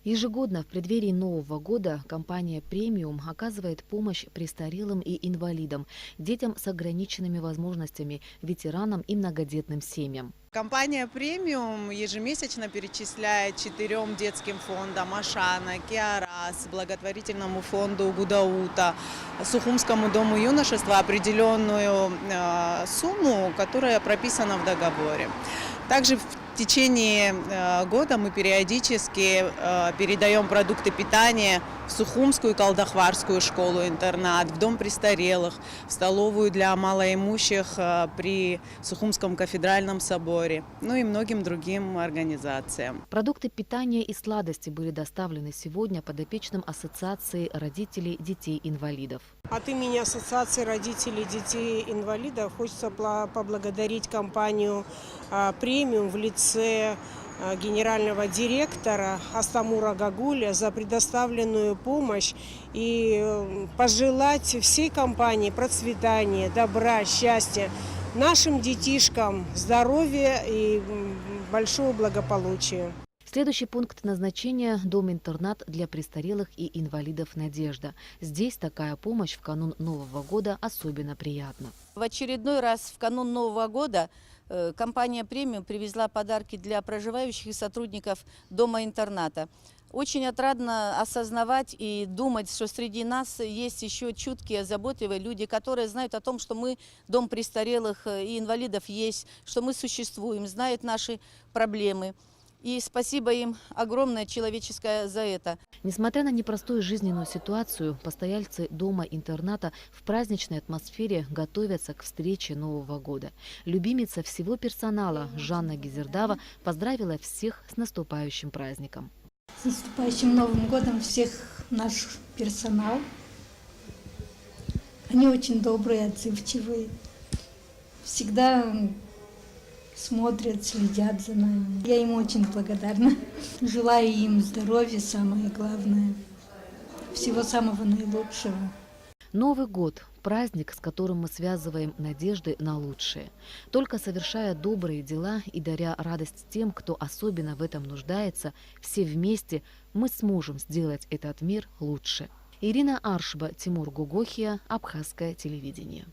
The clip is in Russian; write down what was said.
Ежегодно в преддверии Нового года компания «Премиум» оказывает помощь престарелым и инвалидам, детям с ограниченными возможностями, ветеранам и многодетным семьям. Компания «Премиум» ежемесячно перечисляет 4 детским фондам: «Ашана», «Киарас», благотворительному фонду «Гудаута», Сухумскому дому юношества определенную сумму, которая прописана в договоре. Также в течение года мы периодически передаем продукты питания в Сухумскую Калдахварскую школу-интернат, в дом престарелых, в столовую для малоимущих при Сухумском кафедральном соборе, ну и многим другим организациям. Продукты питания и сладости были доставлены сегодня подопечным Ассоциации родителей детей-инвалидов. От имени Ассоциации родителей детей-инвалидов хочется поблагодарить компанию «Премиум» в лице генерального директора Астамура Гагуля за предоставленную помощь и пожелать всей компании процветания, добра, счастья, нашим детишкам здоровья и большого благополучия. Следующий пункт назначения – дом-интернат для престарелых и инвалидов «Надежда». Здесь такая помощь в канун Нового года особенно приятна. В очередной раз в канун Нового года компания «Премиум» привезла подарки для проживающих и сотрудников дома-интерната. Очень отрадно осознавать и думать, что среди нас есть еще чуткие, заботливые люди, которые знают о том, что мы, дом престарелых и инвалидов, есть, что мы существуем, знают наши проблемы. И спасибо им огромное человеческое за это. Несмотря на непростую жизненную ситуацию, постояльцы дома-интерната в праздничной атмосфере готовятся к встрече Нового года. Любимица всего персонала Жанна Гизердава поздравила всех с наступающим праздником. С наступающим Новым годом всех наш персонал. Они очень добрые, отзывчивые. Всегда смотрят, следят за нами. Я им очень благодарна. Желаю им здоровья, самое главное. Всего самого наилучшего. Новый год – праздник, с которым мы связываем надежды на лучшее. Только совершая добрые дела и даря радость тем, кто особенно в этом нуждается, все вместе мы сможем сделать этот мир лучше. Ирина Аршба, Тимур Гугохия, Абхазское телевидение.